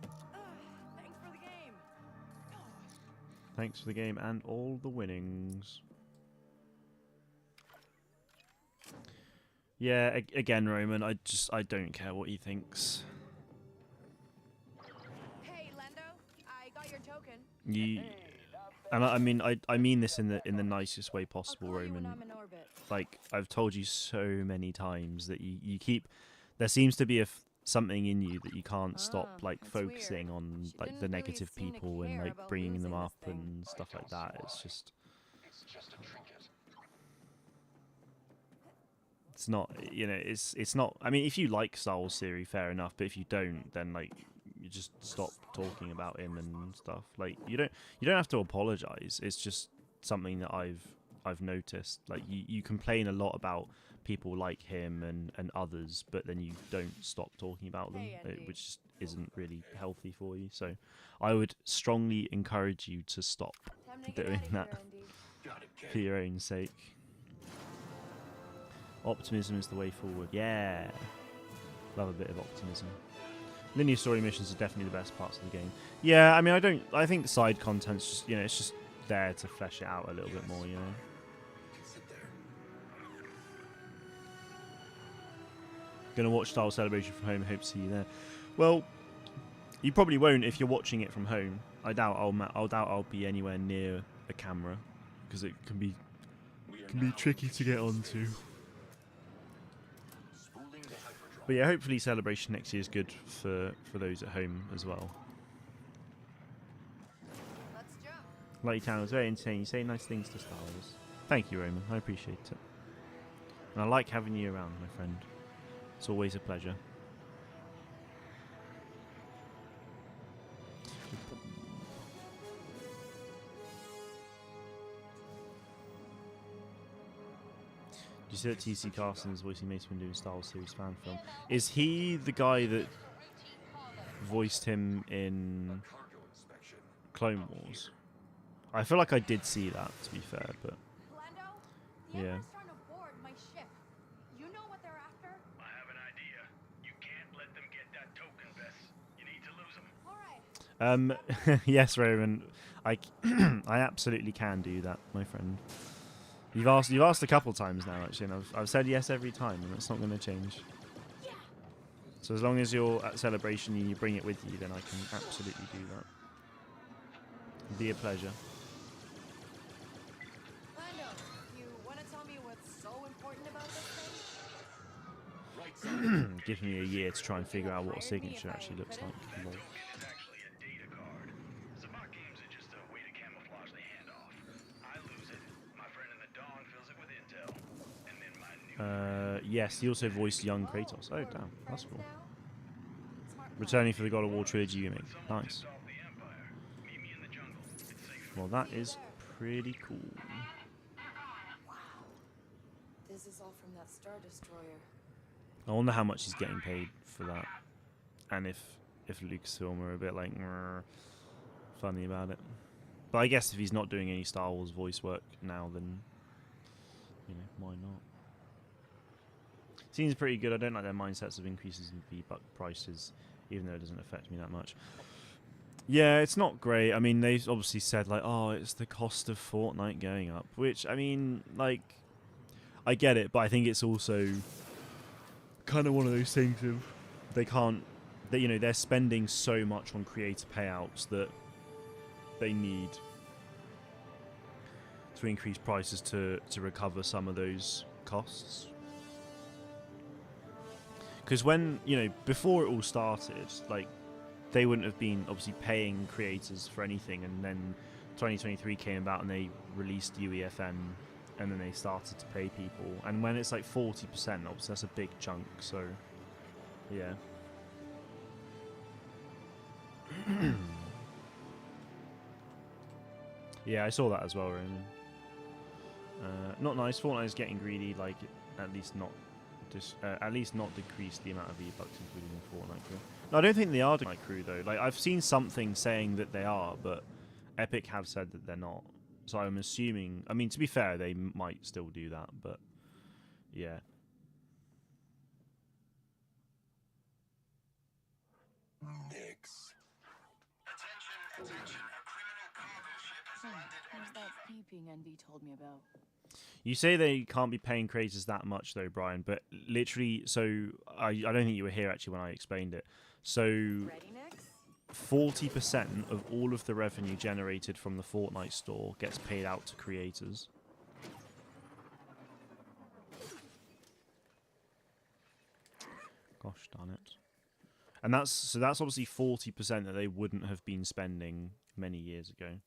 Thanks for the game. Thanks for the game and all the winnings. Yeah, again, Roman, I don't care what he thinks. Hey, Lando, I got your token. And I mean this in the nicest way possible, Roman. I'm in orbit. Like, I've told you so many times that you keep. There seems to be something in you that you can't stop, like, focusing on, like, the negative people and, like, bringing them up and stuff like that. It's just a trinket. It's not, it's not. I mean, if you like Star Wars series, fair enough. But if you don't, then, like, you just stop talking about him and stuff. Like, you don't have to apologize. It's just something that I've noticed. Like, you complain a lot about people like him and others, but then you don't stop talking about them, which just isn't really healthy for you. So I would strongly encourage you to stop doing that for your own sake. Optimism is the way forward. Yeah, love a bit of optimism. Linear story missions are definitely the best parts of the game. Yeah, I mean, I think the side content's just, it's just there to flesh it out a little bit more, Gonna watch Star Wars Celebration from home. Hope to see you there. Well, you probably won't if you're watching it from home. I doubt I'll be anywhere near a camera because it can be tricky to get onto. But yeah, hopefully Celebration next year is good for those at home as well. Let's jump. Lighty Town was very entertaining. You say nice things to Star Wars. Thank you, Roman. I appreciate it. And I like having you around, my friend. It's always a pleasure. You said that T.C. Carson's voicing Mace Windu in Star Wars series fan film. Is he the guy that voiced him in Clone Wars? I feel like I did see that, to be fair, but Lando, yeah. Emperor's trying to board my ship. You know what they're after? I have an idea. You can't let them get that token, Bess. You need to lose them. All right. Yes, Roman. I absolutely can do that, my friend. You've asked a couple times now, actually, and I've said yes every time, and it's not going to change. Yeah. So as long as you're at Celebration and you bring it with you, then I can absolutely do that. It'd be a pleasure. Lando, you want to tell me what's so important about this thing? Give me a year to try and figure out what a signature actually looks like. Lol. It's actually a data card. Sabacc games are just a way to camouflage the handoff. I lose it. My friend in the Dawn fills it with intel. And then my new Yes, he also voiced young Kratos. Oh, damn. That's cool. Returning for the God of War trilogy remake. Nice. Well, that is pretty cool. This is all from that Star Destroyer. I wonder how much he's getting paid for that. And if Lucasfilm are a bit like funny about it. But I guess if he's not doing any Star Wars voice work now, then why not? Seems pretty good. I don't like their mindsets of increases in V-Buck prices, even though it doesn't affect me that much. Yeah, it's not great. I mean, they've obviously said, like, oh, it's the cost of Fortnite going up. Which, I mean, like, I get it, but I think it's also kind of one of those things of they're spending so much on creator payouts that they need to increase prices to recover some of those costs. Because when, you know, before it all started, like, they wouldn't have been obviously paying creators for anything, and then 2023 came about and they released UEFN, and then they started to pay people. And when it's like 40%, obviously that's a big chunk, so yeah. Yeah, I saw that as well, Roman. Not nice. Fortnite is getting greedy. Like, at least not decrease the amount of V-Bucks included in Fortnite crew. No, I don't think they are Fortnite crew though. Like, I've seen something saying that they are, but Epic have said that they're not. So I'm assuming. I mean, to be fair, they might still do that, but yeah. Nix. Attention, a criminal cargo ship has landed. Where's that beeping NB told me about? You say they can't be paying creators that much though, Brian, but literally, so I don't think you were here actually when I explained it. So 40% of all of the revenue generated from the Fortnite store gets paid out to creators. Gosh darn it. And that's obviously 40% that they wouldn't have been spending many years ago.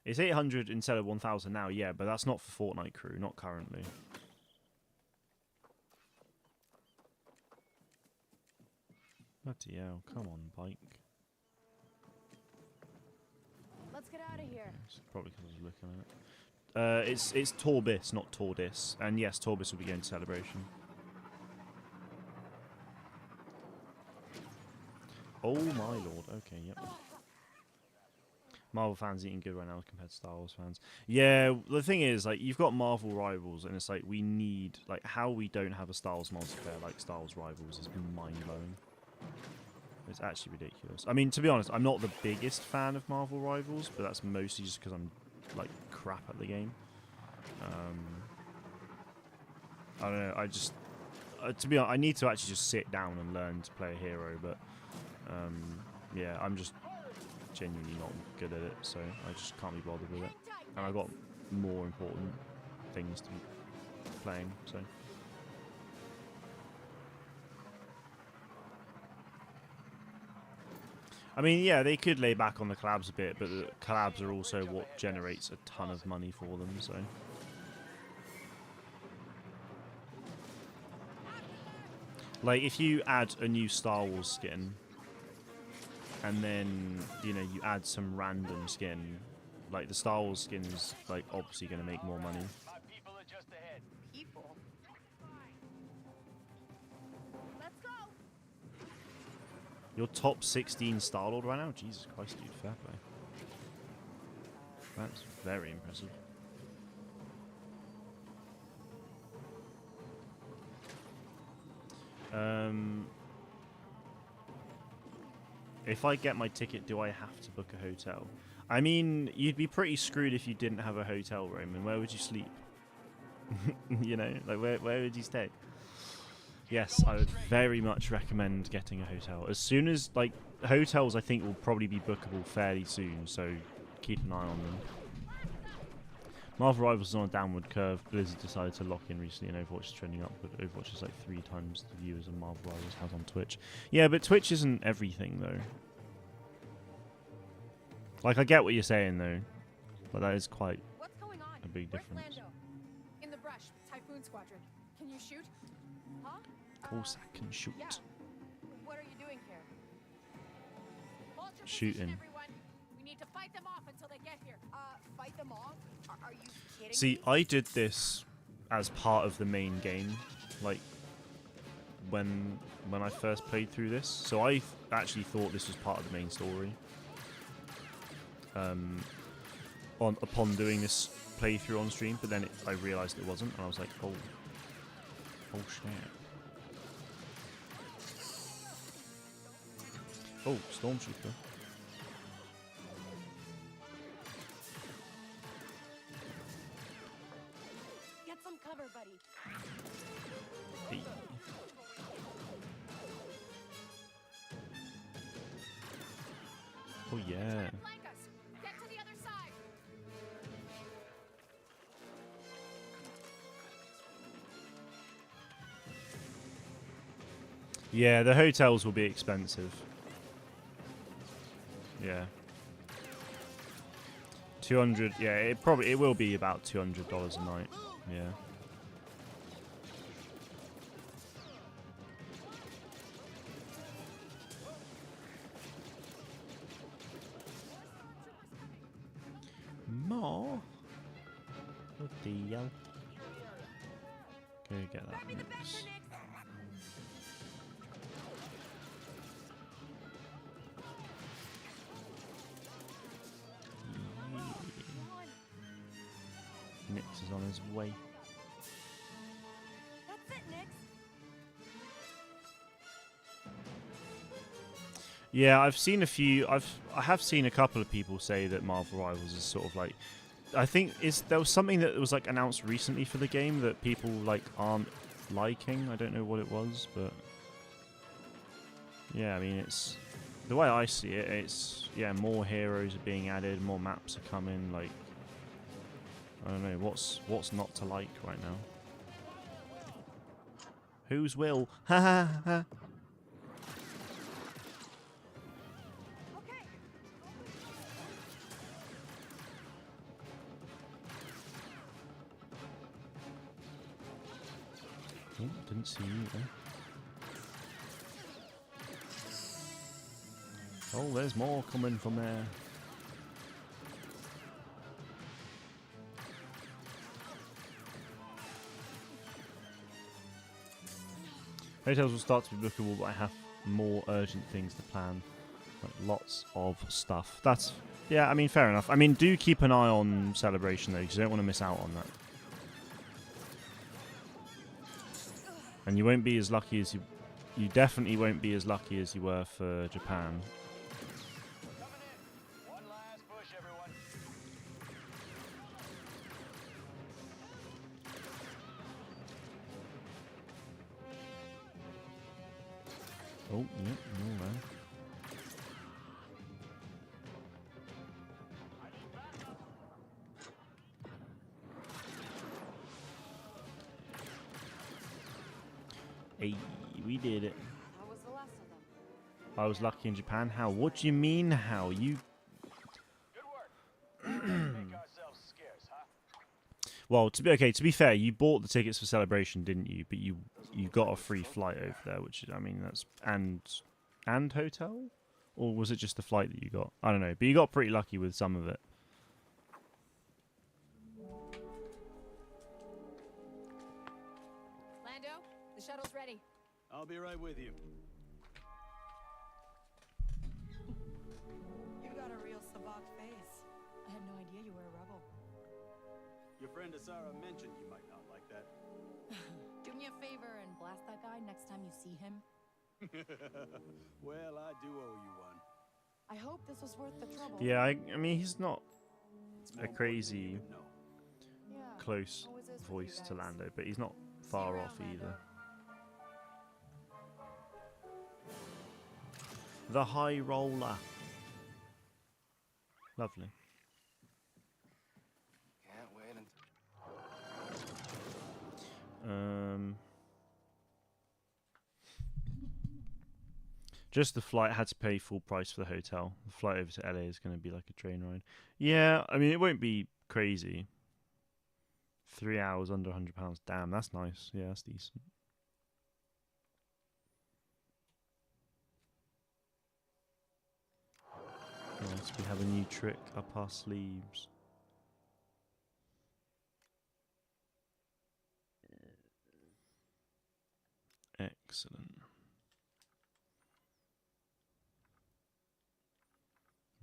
It's 800 instead of 1,000 now, yeah, but that's not for Fortnite crew, not currently. Bloody hell, come on, bike. Let's get out of here. It's probably because I was looking at it. It's Torbis, not Tordis. And yes, Torbis will be going to Celebration. Oh my lord, okay, yep. Marvel fans eating good right now compared to Star Wars fans. Yeah, the thing is, like, you've got Marvel Rivals, and it's like, we need, like, how we don't have a Star Wars multiplayer like Star Wars Rivals has been mind-blowing. It's actually ridiculous. I mean, to be honest, I'm not the biggest fan of Marvel Rivals, but that's mostly just because I'm, like, crap at the game. I don't know, I just... to be honest, I need to actually just sit down and learn to play a hero, but... yeah, I'm just genuinely not good at it, so I just can't be bothered with it. And I've got more important things to be playing, so... I mean, yeah, they could lay back on the collabs a bit, but the collabs are also what generates a ton of money for them, so... Like, if you add a new Star Wars skin, and then, you know, you add some random skin, like, the Star Wars skin is, like, obviously going to make more money. People? Let's go! You're top 16 Star-Lord right now? Jesus Christ, dude, fair play. That's very impressive. If I get my ticket, do I have to book a hotel? I mean, you'd be pretty screwed if you didn't have a hotel room, and where would you sleep? You know, like, where would you stay? Yes, I would very much recommend getting a hotel. As soon as, like, hotels I think will probably be bookable fairly soon, so keep an eye on them. Marvel Rivals is on a downward curve. Blizzard decided to lock in recently, and Overwatch is trending up, but Overwatch is like 3 times the viewers of Marvel Rivals has on Twitch. Yeah, but Twitch isn't everything, though. Like, I get what you're saying, though, but that is quite a big difference. In the brush, Typhoon Squadron. Can you shoot? Huh? Of course I can shoot. Yeah. What are you doing here? Hold your Shooting. position, everyone. We need to fight them off until they get here. Fight them off? Are you kidding See, me? I did this as part of the main game, like, when I first played through this. So I actually thought this was part of the main story. Upon doing this playthrough on stream, but then I realised it wasn't, and I was like, oh shit. Oh, Stormtrooper. Get some cover, buddy. Hey. Oh yeah. Flank us. Get to the other side. Yeah, the hotels will be expensive. Yeah. 200. Yeah, it will be about $200 a night. Yeah. More. What the hell? Go get that mix. Nix is on his way. That's it, Nix. Yeah, I've seen a few. I have seen a couple of people say that Marvel Rivals is sort of like. I think there was something that was like announced recently for the game that people like aren't liking. I don't know what it was, but yeah, I mean it's the way I see it. It's more heroes are being added, more maps are coming. Like I don't know what's not to like right now. Whose will? Ha ha ha. Oh, didn't see you there. Oh, there's more coming from there. Hotels will start to be bookable, but I have more urgent things to plan. Like lots of stuff. Yeah, I mean, fair enough. I mean, do keep an eye on Celebration, though, because you don't want to miss out on that. And you won't be as lucky as you definitely won't be as lucky as you were for Japan. One last push, everyone. Oh, yep, all there. Hey, we did it. How was the last of them? I was lucky in Japan. How? What do you mean, how? You... Good work. Make ourselves scarce, huh? Well, to be fair, you bought the tickets for Celebration, didn't you? But you got a free flight over there, which is, I mean, that's and hotel, or was it just the flight that you got? I don't know, but you got pretty lucky with some of it. Lando, the shuttle's ready. I'll be right with you. You got a real Sabak face. I had no idea you were a rebel. Your friend Asara mentioned you might not like that. Do me a favor and blast that guy next time you see him. Well, I do owe you one. I hope this was worth the trouble. Yeah, I mean, he's not It's more a important crazy you know. Yeah, close always is with you voice to guys. Lando, but he's not See you far around, off Lando. either. The High Roller. Lovely. Can't wait until... Just the flight. I had to pay full price for the hotel. The flight over to LA is going to be like a train ride. Yeah, I mean, it won't be crazy. 3 hours under £100. Damn, that's nice. Yeah, that's decent. Nice, we have a new trick up our sleeves. Excellent.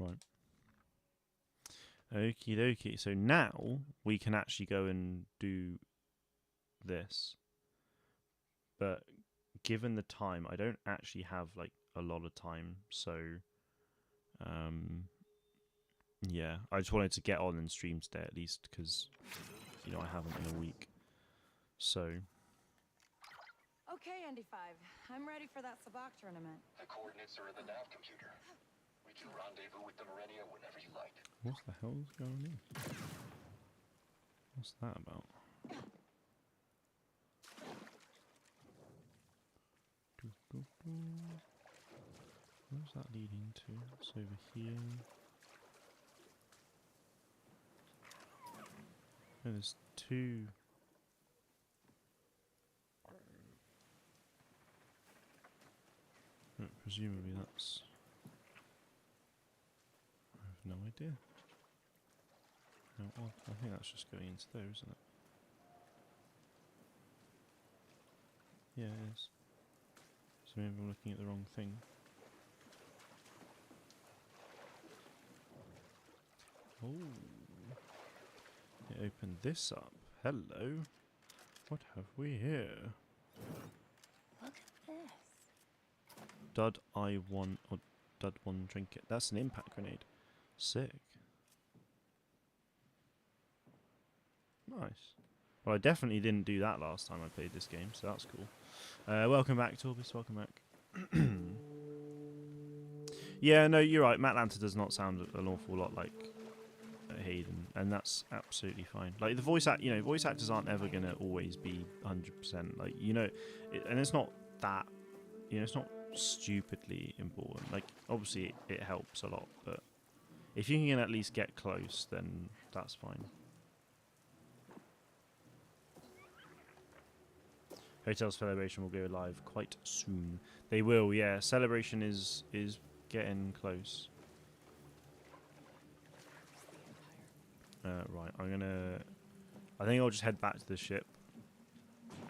Right. Okie dokie. So now we can actually go and do this. But given the time, I don't actually have like a lot of time. So, yeah, I just wanted to get on and stream today at least because, you know, I haven't in a week. So. Okay, Andy 5. I'm ready for that Sabak tournament. The coordinates are in the nav computer. We can rendezvous with the Marenia whenever you like. What the hell's going on? What's that about? Where's that leading to? It's over here. Oh, there's two. Presumably that's... I have no idea. How odd. I think that's just going into there, isn't it? Yeah, it is. So maybe I'm looking at the wrong thing. Oh. It opened this up. Hello. What have we here? Look at this. Dud I1 or Dud 1 trinket. That's an impact grenade. Sick. Nice. Well, I definitely didn't do that last time I played this game, so that's cool. Welcome back, Torbis. Welcome back. Yeah, no, you're right. Matt Lanter does not sound an awful lot like Hayden, and that's absolutely fine. Like the voice actors aren't ever gonna always be 100%. Like and it's not that. It's not stupidly important. Like obviously it helps a lot, but if you can at least get close, then that's fine. Hotel Celebration will go live quite soon. They will, yeah. Celebration is getting close. Right, I think I'll just head back to the ship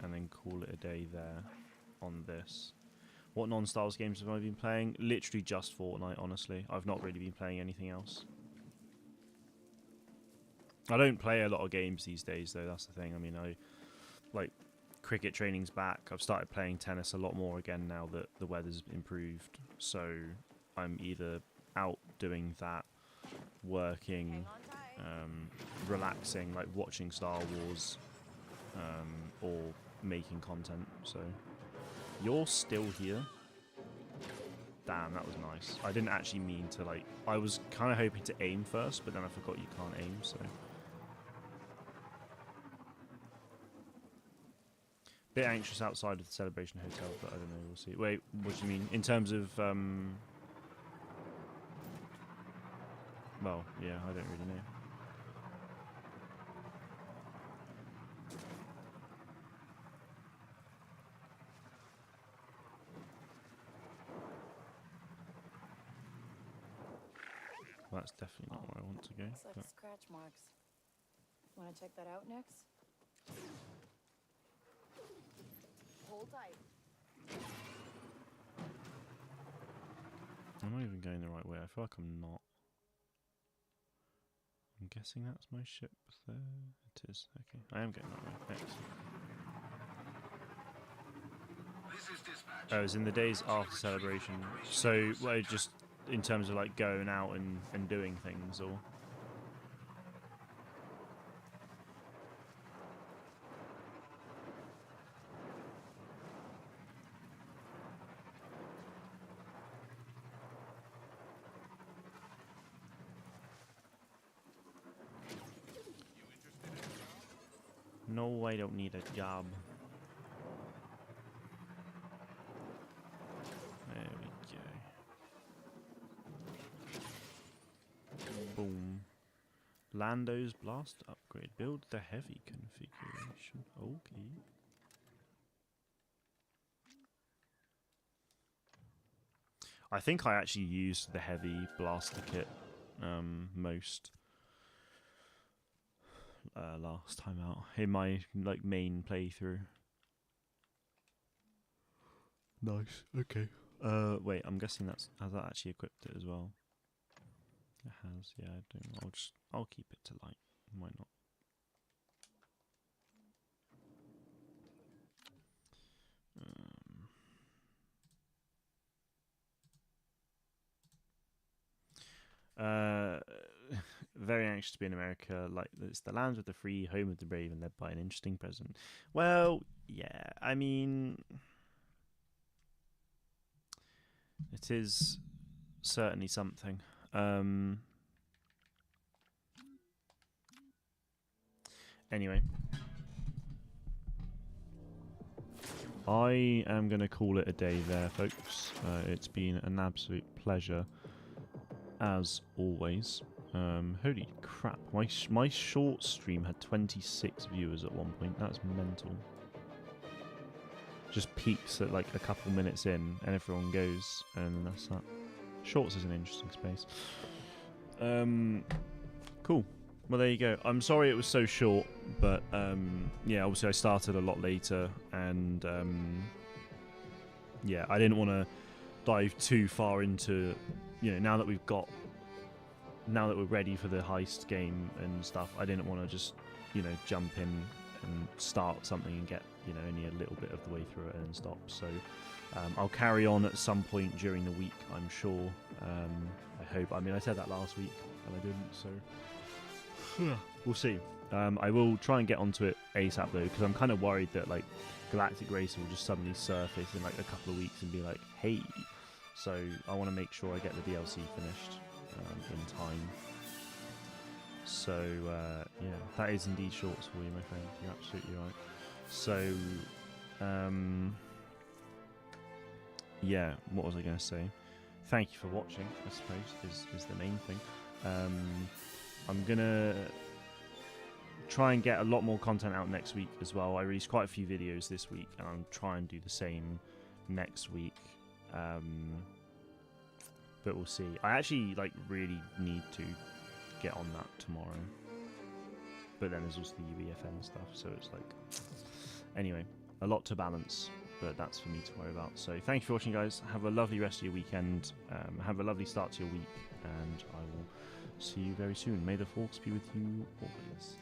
and then call it a day there on this. What non-Star Wars games have I been playing? Literally just Fortnite, honestly. I've not really been playing anything else. I don't play a lot of games these days, though. That's the thing. I mean, cricket training's back. I've started playing tennis a lot more again now that the weather's improved. So I'm either out doing that, working, relaxing, like watching Star Wars, or making content. So you're still here. Damn, that was nice. I didn't actually mean to, I was kind of hoping to aim first, but then I forgot you can't aim, so. Bit anxious outside of the Celebration Hotel, but I don't know, we'll see. Wait, what do you mean? In terms of, well, yeah, I don't really know. Well, that's definitely not where I want to go. Looks like scratch marks. Want to check that out next? Hold tight. I'm not even going the right way. I feel like I'm not. I'm guessing that's my ship there. It is. Okay, I am going that way. Excellent. Oh, it's in the days after Celebration. So, well, just in terms of going out and doing things, or. No, I don't need a job. There we go. Boom. Lando's blast upgrade. Build the heavy configuration. Okay. I think I actually used the heavy blaster kit most last time out in my main playthrough. Nice. Okay. Wait. I'm guessing has that actually equipped it as well? It has. Yeah. I don't. I'll keep it to light. Why not? Very anxious to be in America. It's the land of the free, home of the brave, and led by an interesting president. Well, yeah. I mean, it is certainly something. Anyway. I am going to call it a day there, folks. It's been an absolute pleasure, as always. Holy crap, my short stream had 26 viewers at one point. That's mental. Just peaks at like a couple minutes in, and everyone goes, and that's that. Shorts is an interesting space. Cool. Well, there you go. I'm sorry it was so short, but yeah, obviously I started a lot later, and yeah, I didn't want to dive too far into, you know, now that we're ready for the heist game and stuff, I didn't want to just, you know, jump in and start something and get, you know, only a little bit of the way through it and stop. So I'll carry on at some point during the week, I'm sure. I hope. I mean, I said that last week and I didn't, so we'll see. I will try and get onto it ASAP though, because I'm kind of worried that like Galactic Racer will just suddenly surface in like a couple of weeks and be like, hey. So I want to make sure I get the DLC finished in time. So yeah, that is indeed shorts for you, my friend. You're absolutely right. So yeah, what was I going to say? Thank you for watching, I suppose, is the main thing. I'm going to try and get a lot more content out next week as well. I released quite a few videos this week, and I'll try and do the same next week. But we'll see. I actually like really need to get on that tomorrow. But then there's also the UEFN stuff, so it's like... Anyway, a lot to balance, but that's for me to worry about. So thank you for watching, guys. Have a lovely rest of your weekend. Have a lovely start to your week, and I will see you very soon. May the force be with you always.